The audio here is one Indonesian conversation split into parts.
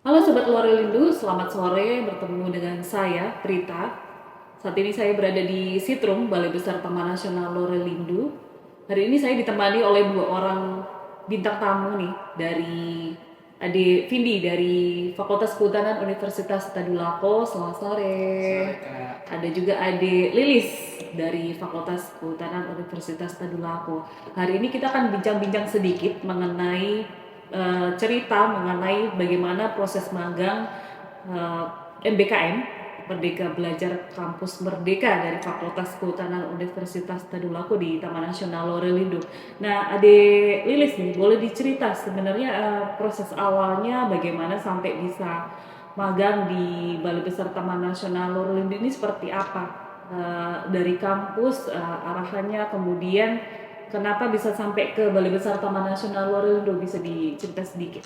Halo Sobat Lorelindo, selamat sore bertemu dengan saya, Prita. Saat ini saya berada di Sitrum, Balai Besar Taman Nasional Lorelindo. Hari ini saya ditemani oleh dua orang bintang tamu nih, dari Ade Vindi dari Fakultas Kehutanan Universitas Tadulako. Selamat sore. Sore Kak. Ada juga Ade Lilis dari Fakultas Kehutanan Universitas Tadulako. Hari ini kita akan bincang-bincang sedikit mengenai cerita mengenai bagaimana proses magang eh, MBKM Merdeka Belajar Kampus Merdeka dari Fakultas Kehutanan Universitas Tadulako di Taman Nasional Lorelindo. Nah, Ade Lilis nih, boleh dicerita sebenarnya proses awalnya bagaimana sampai bisa magang di Balai Besar Taman Nasional Lorelindo ini seperti apa? Dari kampus arahannya, kemudian kenapa bisa sampai ke Balai Besar Taman Nasional Lorelindo, bisa dicerita sedikit?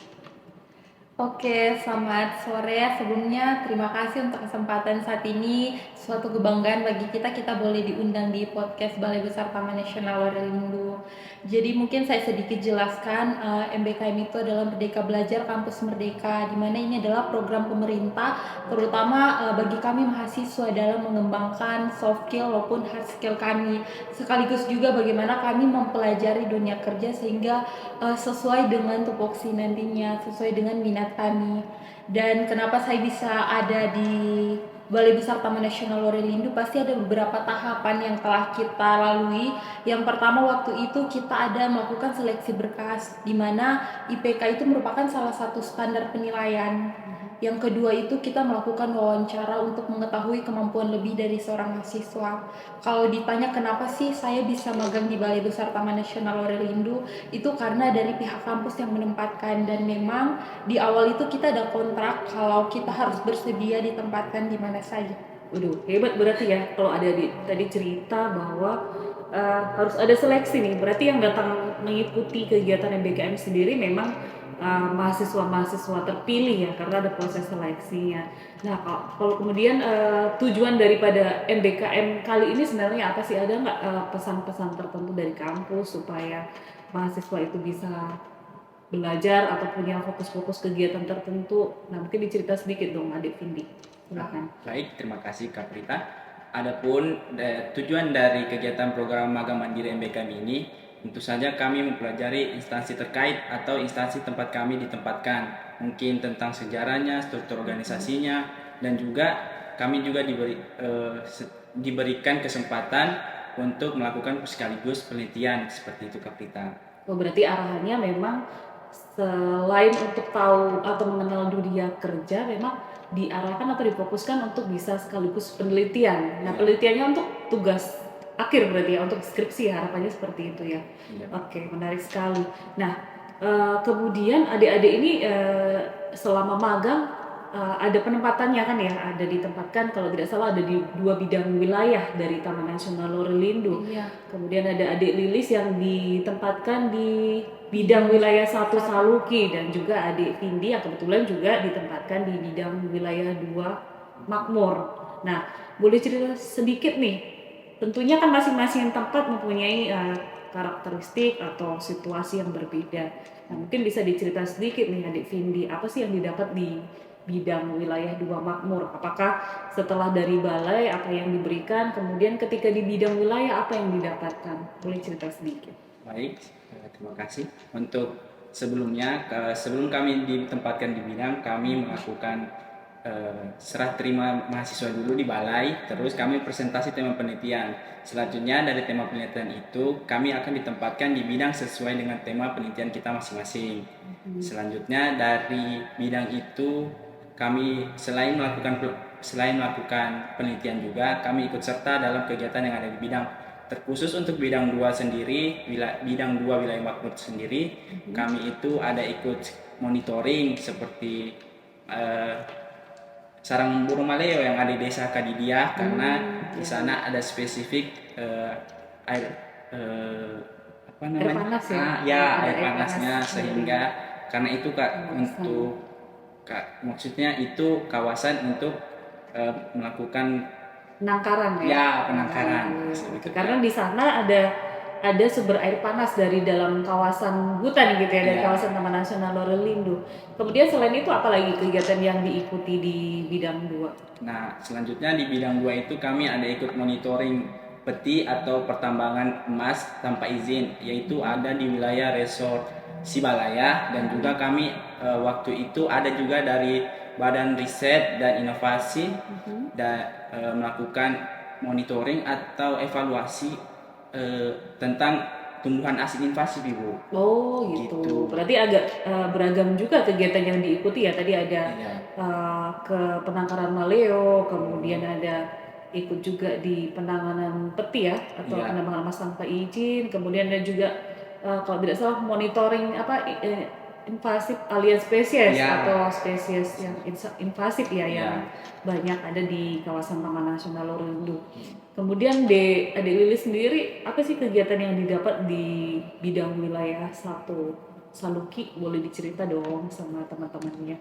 Oke, selamat sore. Sebelumnya terima kasih untuk kesempatan saat ini. Suatu kebanggaan bagi kita boleh diundang di podcast Balai Besar Taman Nasional Lorelindo. Jadi mungkin saya sedikit jelaskan, MBKM itu adalah Merdeka Belajar Kampus Merdeka, di mana ini adalah program pemerintah terutama bagi kami mahasiswa dalam mengembangkan soft skill maupun hard skill kami. Sekaligus juga bagaimana kami mempelajari dunia kerja sehingga sesuai dengan tupoksi nantinya, sesuai dengan minat kami. Dan kenapa saya bisa ada di Balai Besar Taman Nasional Lorelindo, pasti ada beberapa tahapan yang telah kita lalui. Yang pertama, waktu itu kita ada melakukan seleksi berkas, di mana IPK itu merupakan salah satu standar penilaian. Yang kedua itu kita melakukan wawancara untuk mengetahui kemampuan lebih dari seorang mahasiswa. Kalau ditanya kenapa sih saya bisa magang di Balai Besar Taman Nasional Lorelindo, itu karena dari pihak kampus yang menempatkan, dan memang di awal itu kita ada kontrak kalau kita harus bersedia ditempatkan di mana saja. Waduh, hebat berarti ya. Kalau ada tadi cerita bahwa harus ada seleksi nih. Berarti yang datang mengikuti kegiatan MBKM sendiri memang mahasiswa-mahasiswa terpilih ya, karena ada proses seleksinya. Nah, kalau kemudian tujuan daripada MBKM kali ini sebenarnya apa sih? Ada nggak pesan-pesan tertentu dari kampus supaya mahasiswa itu bisa belajar atau punya fokus-fokus kegiatan tertentu? Nah, mungkin dicerita sedikit dong, Adik Vindi. Silakan. Baik, terima kasih Kak Prita. Adapun tujuan dari kegiatan program magang mandiri MBKM ini, tentu saja kami mempelajari instansi terkait atau instansi tempat kami ditempatkan, mungkin tentang sejarahnya, struktur organisasinya, dan juga kami juga diberikan kesempatan untuk melakukan sekaligus penelitian seperti itu Kak Prita. Oh, berarti arahannya memang selain untuk tahu atau mengenal dunia kerja, memang diarahkan atau difokuskan untuk bisa sekaligus penelitian. Nah, penelitiannya untuk tugas akhir berarti ya, untuk skripsi, harapannya seperti itu ya. Iya. Oke, menarik sekali. Nah, kemudian adik-adik ini selama magang ada penempatannya kan ya, ada ditempatkan kalau tidak salah ada di 2 bidang wilayah dari Taman Nasional Lorelindo. Iya. Kemudian ada adik Lilis yang ditempatkan di bidang wilayah 1 Saluki, dan juga adik Vindi yang kebetulan juga ditempatkan di bidang wilayah 2 Makmur. Nah, boleh cerita sedikit nih, tentunya kan masing-masing tempat mempunyai karakteristik atau situasi yang berbeda. Nah, mungkin bisa dicerita sedikit nih adik Vindi, apa sih yang didapat di bidang wilayah 2 Makmur? Apakah setelah dari balai apa yang diberikan, kemudian ketika di bidang wilayah apa yang didapatkan? Boleh cerita sedikit. Baik, terima kasih. Untuk sebelumnya, sebelum kami ditempatkan di bidang, kami melakukan serah terima mahasiswa dulu di balai, terus kami presentasi tema penelitian. Selanjutnya dari tema penelitian itu, kami akan ditempatkan di bidang sesuai dengan tema penelitian kita masing-masing. Selanjutnya dari bidang itu, kami selain melakukan penelitian juga, kami ikut serta dalam kegiatan yang ada di bidang. Terkhusus untuk bidang 2 sendiri, bidang 2 wilayah makmur sendiri, kami itu ada ikut monitoring seperti sarang burung maleo yang ada di desa Kadidiah, karena di sana ada spesifik air apa namanya? Air panas ya? Air panasnya, sehingga karena itu Kak, untuk maksudnya itu kawasan untuk melakukan Penangkaran ya? penangkaran. Karena di sana ada ada sumber air panas dari dalam kawasan hutan gitu ya, dari Iya. kawasan Taman Nasional Lorel Lindo. Kemudian selain itu apa lagi kegiatan yang diikuti di bidang 2? Nah, selanjutnya di bidang 2 itu kami ada ikut monitoring peti atau pertambangan emas tanpa izin, yaitu ada di wilayah Resort Sibalaya, dan juga kami waktu itu ada juga dari Badan Riset dan Inovasi dan melakukan monitoring atau evaluasi tentang tumbuhan asing invasif, Ibu. Oh gitu. Gitu. Berarti agak beragam juga kegiatan yang diikuti ya. Tadi ada Iya. ke penangkaran maleo, kemudian ada ikut juga di penanganan peti ya, atau Iya. penambangan emas tanpa izin. Kemudian ada juga kalau tidak salah monitoring invasif alien spesies Iya. atau spesies yang invasif ya, Iya. yang banyak ada di kawasan Taman Nasional Lorel Lindo. Kemudian Adik Lilis sendiri, apa sih kegiatan yang didapat di bidang wilayah 1 Saluki? Boleh dicerita dong sama teman-temannya.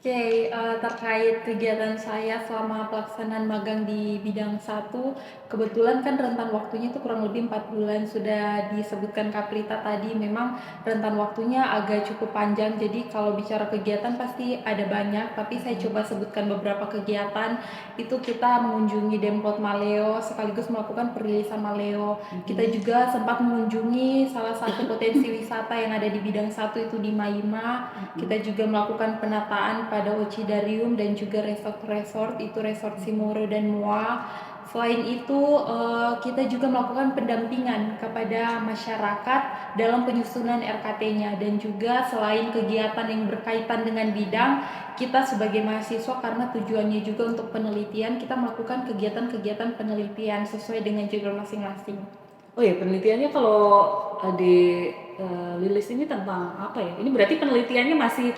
Oke, terkait kegiatan saya selama pelaksanaan magang di bidang 1, kebetulan kan rentan waktunya itu kurang lebih 4 bulan. Sudah disebutkan Kaprita tadi, memang rentan waktunya agak cukup panjang. Jadi kalau bicara kegiatan pasti ada banyak, tapi saya coba sebutkan beberapa kegiatan. Itu kita mengunjungi Demplot Maleo, sekaligus melakukan perilisan maleo. Kita juga sempat mengunjungi salah satu potensi wisata yang ada di bidang 1 itu di Maima. Kita juga melakukan penataan pada Ocidarium dan juga resort-resort, itu Resort Simoro dan Moa. Selain itu, kita juga melakukan pendampingan kepada masyarakat dalam penyusunan RKT-nya, dan juga selain kegiatan yang berkaitan dengan bidang, kita sebagai mahasiswa karena tujuannya juga untuk penelitian, kita melakukan kegiatan-kegiatan penelitian sesuai dengan judul masing-masing. Oh ya, penelitiannya kalau Adik Lilis ini tentang apa ya? Ini berarti penelitiannya masih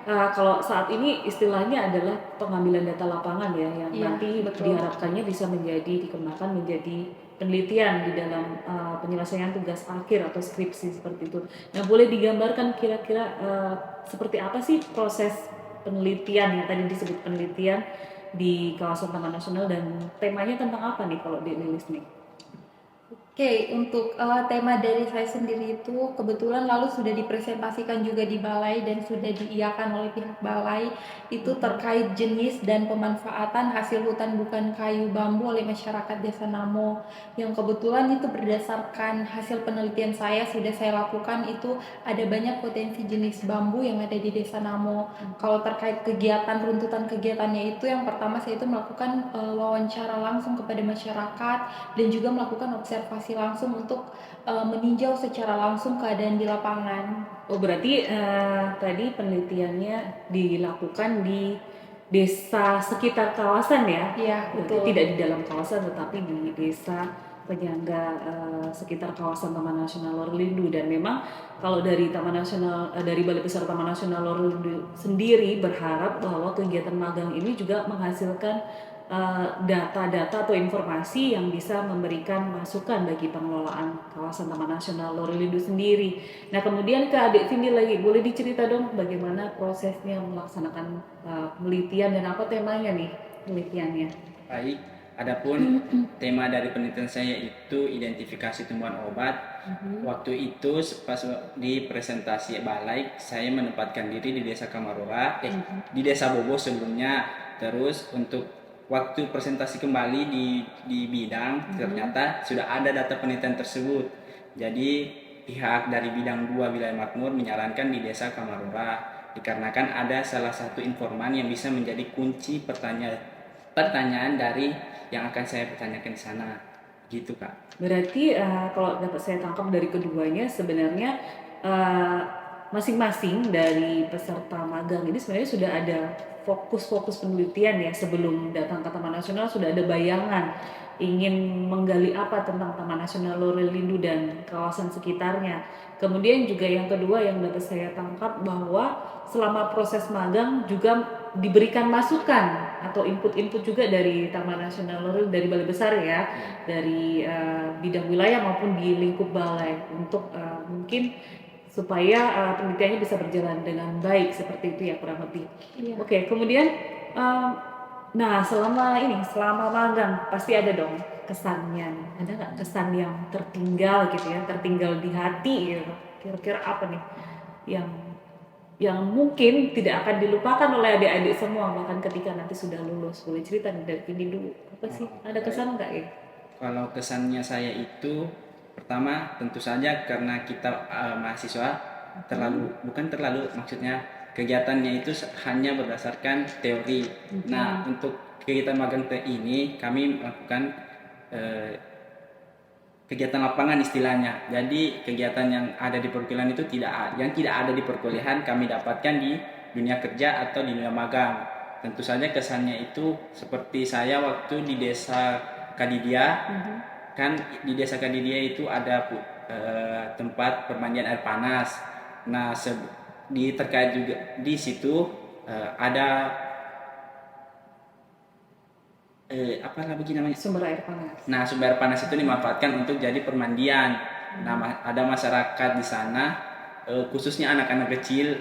kalau saat ini istilahnya adalah pengambilan data lapangan ya, yang Iya, nanti betul. diharapkannya bisa dikembangkan menjadi penelitian di dalam penyelesaian tugas akhir atau skripsi seperti itu. Nah, boleh digambarkan kira-kira seperti apa sih proses penelitian yang tadi disebut penelitian di kawasan Taman Nasional, dan temanya tentang apa nih kalau di Lilis nih? Oke, untuk tema dari saya sendiri itu kebetulan lalu sudah dipresentasikan juga di balai dan sudah diiakan oleh pihak balai, itu terkait jenis dan pemanfaatan hasil hutan bukan kayu bambu oleh masyarakat Desa Namo, yang kebetulan itu berdasarkan hasil penelitian saya sudah saya lakukan, itu ada banyak potensi jenis bambu yang ada di Desa Namo. Kalau terkait kegiatan, runtutan kegiatannya itu yang pertama saya itu melakukan wawancara langsung kepada masyarakat dan juga melakukan observasi langsung untuk meninjau secara langsung keadaan di lapangan. Oh, berarti tadi penelitiannya dilakukan di desa sekitar kawasan ya? Iya, Berarti betul. tidak di dalam kawasan tetapi di desa penyangga sekitar kawasan Taman Nasional Lorel Lindo. Dan memang kalau dari Taman Nasional dari Balai Besar Taman Nasional Lorel Lindo sendiri berharap bahwa kegiatan magang ini juga menghasilkan data-data atau informasi yang bisa memberikan masukan bagi pengelolaan kawasan Taman Nasional Lorel Lindo sendiri. Nah, kemudian ke Adik Vindi lagi, boleh dicerita dong bagaimana prosesnya melaksanakan penelitian dan apa temanya nih penelitiannya? Baik, adapun tema dari penelitian saya itu identifikasi tumbuhan obat. Waktu itu pas di presentasi balai, saya menempatkan diri di Desa Kamarora, di Desa Bobo sebelumnya. Terus untuk waktu presentasi kembali di bidang, ternyata sudah ada data penelitian tersebut. Jadi pihak dari bidang 2 wilayah makmur menyarankan di Desa Kamarora, dikarenakan ada salah satu informan yang bisa menjadi kunci pertanyaan dari yang akan saya pertanyakan di sana, gitu Kak. Berarti kalau dapat saya tangkap dari keduanya sebenarnya masing-masing dari peserta magang ini sebenarnya sudah ada fokus-fokus penelitian ya, sebelum datang ke Taman Nasional sudah ada bayangan ingin menggali apa tentang Taman Nasional Lorel Lindo dan kawasan sekitarnya. Kemudian juga yang kedua yang dapat saya tangkap bahwa selama proses magang juga diberikan masukan atau input-input juga dari Taman Nasional Lorel, dari Balai Besar ya, dari bidang wilayah maupun di lingkup balai untuk mungkin supaya penelitiannya bisa berjalan dengan baik seperti itu ya kurang lebih. Iya. Oke, kemudian Nah, selama magang pasti ada dong kesannya nih. Ada nggak kesan yang tertinggal gitu ya, tertinggal di hati gitu? Kira-kira apa nih yang mungkin tidak akan dilupakan oleh adik-adik semua bahkan ketika nanti sudah lulus? Boleh cerita nih dari ini dulu. Apa sih? Ada Baik. kesan nggak ya? Kalau kesannya saya itu pertama tentu saja karena kita mahasiswa bukan terlalu maksudnya kegiatannya itu hanya berdasarkan teori. Nah, untuk kegiatan magang ini kami melakukan eh, kegiatan lapangan istilahnya. Jadi kegiatan yang ada di perkuliahan itu yang tidak ada di perkuliahan kami dapatkan di dunia kerja atau di dunia magang. Tentu saja kesannya itu seperti saya waktu di desa Kadidia. Kan di desa Kadidia itu ada tempat permandian air panas. Nah, terkait juga di situ ada apa lagi namanya? Sumber air panas. Nah, sumber air panas itu dimanfaatkan untuk jadi permandian. Nah, ada masyarakat di sana, khususnya anak-anak kecil,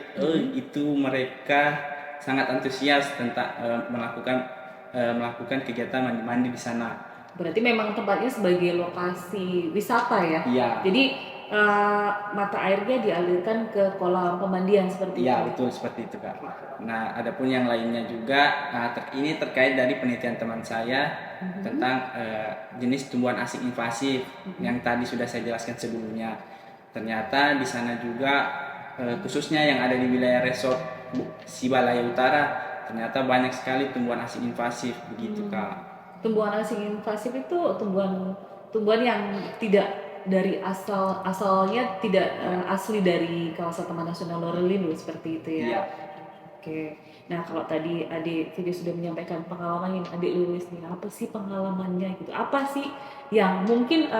itu mereka sangat antusias tentang melakukan kegiatan mandi-mandi di sana. Berarti memang tempatnya sebagai lokasi wisata ya? Iya. Jadi mata airnya dialirkan ke kolam pemandian seperti itu? Iya, betul seperti itu, Kak. Nah, adapun yang lainnya juga, ini terkait dari penelitian teman saya tentang jenis tumbuhan asing invasif yang tadi sudah saya jelaskan sebelumnya. Ternyata di sana juga, khususnya yang ada di wilayah resort Sibalaya Utara, ternyata banyak sekali tumbuhan asing invasif, begitu, Kak. Tumbuhan asing invasif itu tumbuhan yang tidak dari asalnya tidak asli dari kawasan Taman Nasional Lorelindo seperti itu ya. Iya. Oke. Nah, kalau tadi adik Video sudah menyampaikan pengalaman yang adik lulus nih, apa sih pengalamannya gitu? Apa sih yang mungkin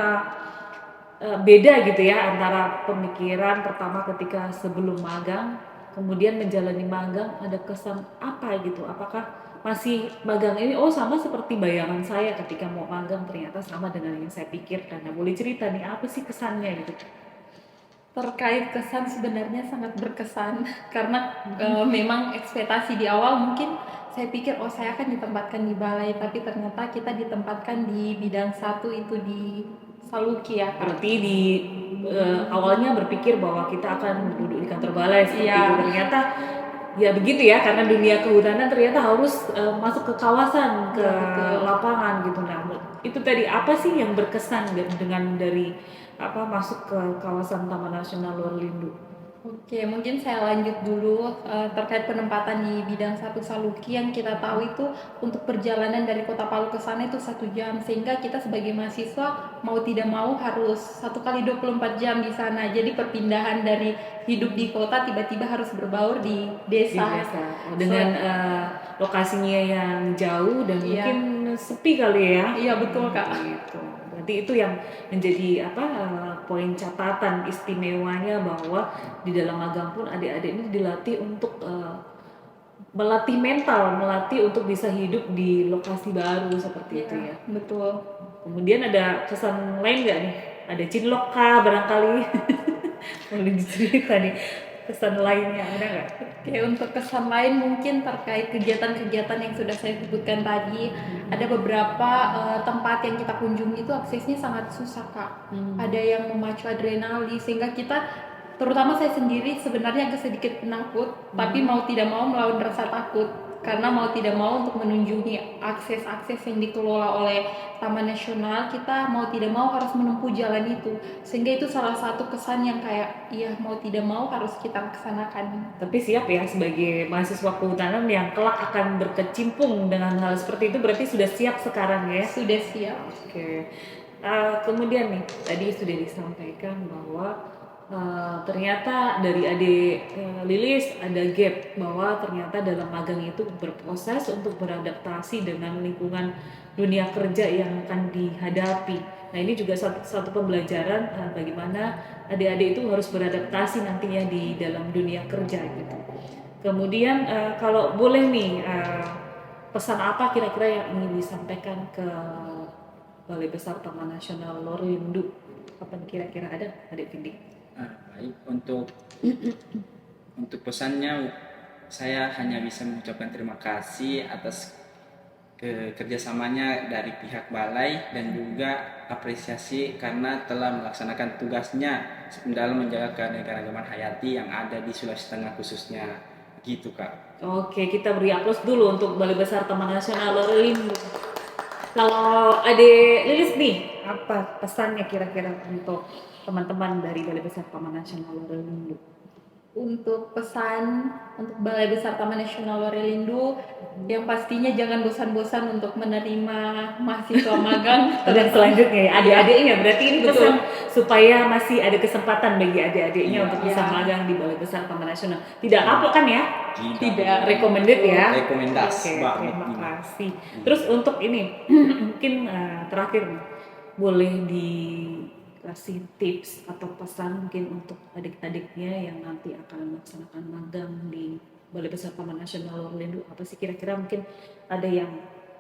beda gitu ya antara pemikiran pertama ketika sebelum magang, kemudian menjalani magang, ada kesan apa gitu? Apakah masih magang ini sama seperti bayangan saya ketika mau magang ternyata sama dengan yang saya pikirkan? Nah, boleh cerita nih apa sih kesannya gitu? Terkait kesan sebenarnya sangat berkesan karena memang ekspektasi di awal mungkin saya pikir saya akan ditempatkan di balai, tapi ternyata kita ditempatkan di bidang satu itu di Saluki ya. Berarti di awalnya berpikir bahwa kita akan duduk di kantor balai seperti Iya. itu, ternyata ya begitu ya, karena dunia kehutanan ternyata harus masuk ke kawasan, ke lapangan gitu. Nah, itu tadi apa sih yang berkesan dengan dari masuk ke kawasan Taman Nasional Lorelindo? Oke, mungkin saya lanjut dulu terkait penempatan di bidang satu Saluki. Yang kita tahu itu untuk perjalanan dari Kota Palu ke sana itu 1 jam, sehingga kita sebagai mahasiswa mau tidak mau harus 1 kali 24 jam di sana. Jadi perpindahan dari hidup di kota tiba-tiba harus berbaur di desa. Dengan lokasinya yang jauh dan mungkin sepi kali ya. Iya, betul, Kak. Gitu. Berarti itu yang menjadi poin catatan istimewanya, bahwa di dalam magang pun adik-adik ini dilatih untuk melatih mental, melatih untuk bisa hidup di lokasi baru seperti itu ya. Betul. Kemudian ada kesan lain nggak nih? Ada cinlok kah barangkali? Boleh dicerita nih kesan lainnya, ada nggak? Oke, untuk kesan lain mungkin terkait kegiatan-kegiatan yang sudah saya sebutkan tadi. Ada beberapa tempat yang kita kunjungi itu aksesnya sangat susah, Kak. Ada yang memacu adrenalin sehingga kita, terutama saya sendiri sebenarnya agak sedikit penakut, tapi mau tidak mau melawan rasa takut karena mau tidak mau untuk menunjungi akses-akses yang dikelola oleh Taman Nasional, kita mau tidak mau harus menempuh jalan itu, sehingga itu salah satu kesan yang kayak mau tidak mau harus kita laksanakan. Tapi siap ya sebagai mahasiswa kehutanan yang kelak akan berkecimpung dengan hal seperti itu, berarti sudah siap sekarang ya? Sudah siap. Oke. Kemudian nih tadi sudah disampaikan bahwa ternyata dari adik Lilis ada gap, bahwa ternyata dalam magang itu berproses untuk beradaptasi dengan lingkungan dunia kerja yang akan dihadapi. Nah, ini juga satu pembelajaran bagaimana adik-adik itu harus beradaptasi nantinya di dalam dunia kerja gitu. Kemudian kalau boleh nih, pesan apa kira-kira yang ingin disampaikan ke Balai Besar Taman Nasional Lorelindo? Kapan kira-kira ada, adik Vindi? Baik, untuk pesannya saya hanya bisa mengucapkan terima kasih atas kerjasamanya dari pihak balai dan juga apresiasi karena telah melaksanakan tugasnya dalam menjaga keanekaragaman hayati yang ada di Sulawesi Tengah khususnya, gitu Kak. Oke, kita beri aplaus dulu untuk Balai Besar Taman Nasional Lorelindo. Kalau Ade Lilis nih, apa pesannya kira-kira untuk teman-teman dari Balai Besar Taman Nasional Lorelindo? Untuk pesan untuk Balai Besar Taman Nasional Lorelindo, yang pastinya jangan bosan-bosan untuk menerima mahasiswa magang. Dan selanjutnya ya, adik-adiknya berarti ini Betul. pesan supaya masih ada kesempatan bagi adik-adiknya Iya. untuk bisa Iya. magang di Balai Besar Taman Nasional. Tidak kapok kan ya? Tidak. Recommended ya. Rekomendasi Oke, banget terima ini. kasih. Terus untuk ini mungkin terakhir nih, boleh dikasih tips atau pesan mungkin untuk adik-adiknya yang nanti akan melaksanakan magang di Balai Besar Taman Nasional Lorelindo, apa sih kira-kira mungkin ada yang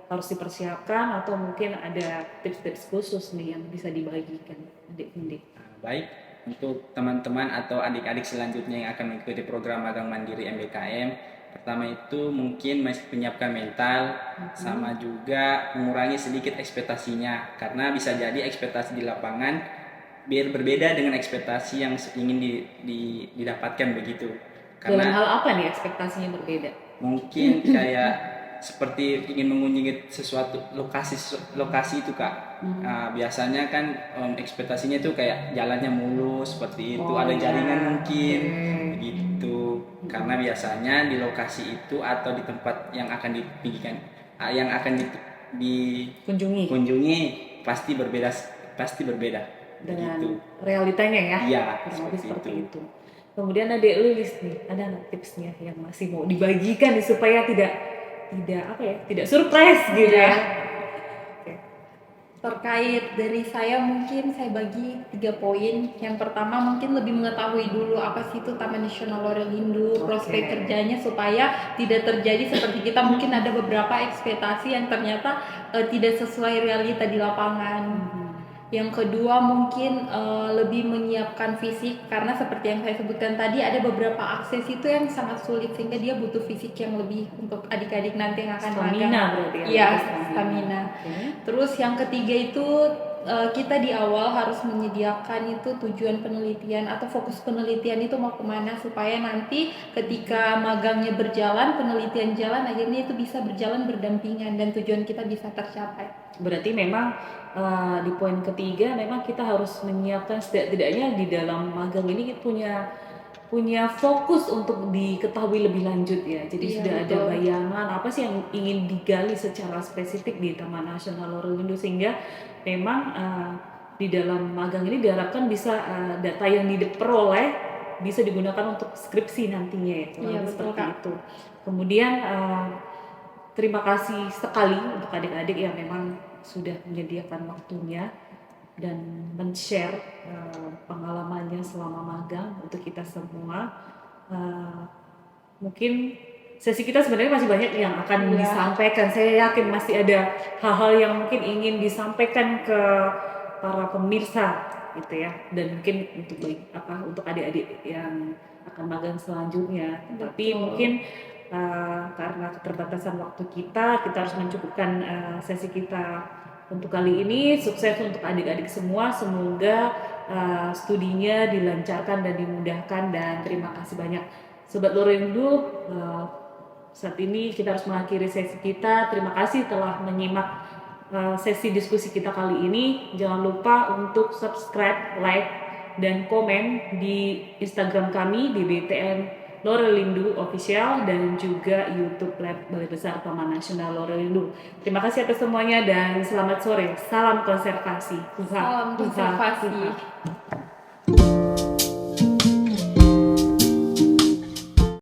harus dipersiapkan atau mungkin ada tips-tips khusus nih yang bisa dibagikan adik-adik? Baik, untuk teman-teman atau adik-adik selanjutnya yang akan mengikuti program magang mandiri MBKM, pertama itu mungkin masih menyiapkan mental, sama juga mengurangi sedikit ekspektasinya, karena bisa jadi ekspektasi di lapangan biar berbeda dengan ekspektasi yang ingin didapatkan begitu. Dalam Karena hal apa nih ekspektasinya berbeda? mungkin kayak seperti ingin mengunjungi sesuatu lokasi itu Kak. Nah, biasanya kan ekspektasinya itu kayak jalannya mulus seperti itu, Oh, ada iya. jaringan mungkin Oke. begitu. Karena biasanya di lokasi itu atau di tempat yang akan dipinggirkan, yang akan Kunjungi dikunjungi pasti berbeda dengan begitu. realitanya ya. Iya, Kurang lebih seperti seperti itu. Kemudian ada Lilis nih, ada nggak tipsnya yang masih mau dibagikan nih supaya tidak surprise gitu Iya. ya? Oke. Terkait dari saya mungkin saya bagi 3 poin. Yang pertama mungkin lebih mengetahui dulu apa sih itu Taman Nasional Lorelindo, prospek Oke. kerjanya supaya tidak terjadi seperti kita mungkin ada beberapa ekspektasi yang ternyata tidak sesuai realita di lapangan. Yang kedua mungkin lebih menyiapkan fisik, karena seperti yang saya sebutkan tadi ada beberapa akses itu yang sangat sulit sehingga dia butuh fisik yang lebih untuk adik-adik nanti yang akan Stamina magang. berarti ya? Iya, Stamina. stamina. Oke. Terus yang ketiga itu kita di awal harus menyediakan itu tujuan penelitian atau fokus penelitian itu mau kemana, supaya nanti ketika magangnya berjalan, penelitian jalan, akhirnya itu bisa berjalan berdampingan dan tujuan kita bisa tercapai. Berarti memang di poin ketiga memang kita harus menyiapkan setidaknya di dalam magang ini kita punya fokus untuk diketahui lebih lanjut ya. Jadi Iya, sudah ada betul. bayangan apa sih yang ingin digali secara spesifik di Taman Nasional Lorelindo, sehingga memang di dalam magang ini diharapkan bisa data yang diperoleh bisa digunakan untuk skripsi nantinya ya. Kurang Iya, lebih betul, seperti Kak. itu. Kemudian terima kasih sekali untuk adik-adik yang memang sudah menyediakan waktunya dan men-share pengalamannya selama magang untuk kita semua. Mungkin sesi kita sebenarnya masih banyak yang akan Iya. disampaikan. Saya yakin masih ada hal-hal yang mungkin ingin disampaikan ke para pemirsa gitu ya, dan mungkin untuk adik-adik yang akan magang selanjutnya. Tapi Betul. mungkin karena keterbatasan waktu kita harus mencukupkan sesi kita untuk kali ini. Sukses untuk adik-adik semua, semoga studinya dilancarkan dan dimudahkan, dan terima kasih banyak Sobat Lorelindo. Saat ini kita harus mengakhiri sesi kita. Terima kasih telah menyimak sesi diskusi kita kali ini. Jangan lupa untuk subscribe, like, dan komen di Instagram kami di BTN Lorelindo Official dan juga YouTube Lab Balai Besar Taman Nasional Lorelindo. Terima kasih atas semuanya dan selamat sore. Salam konservasi. Salam konservasi.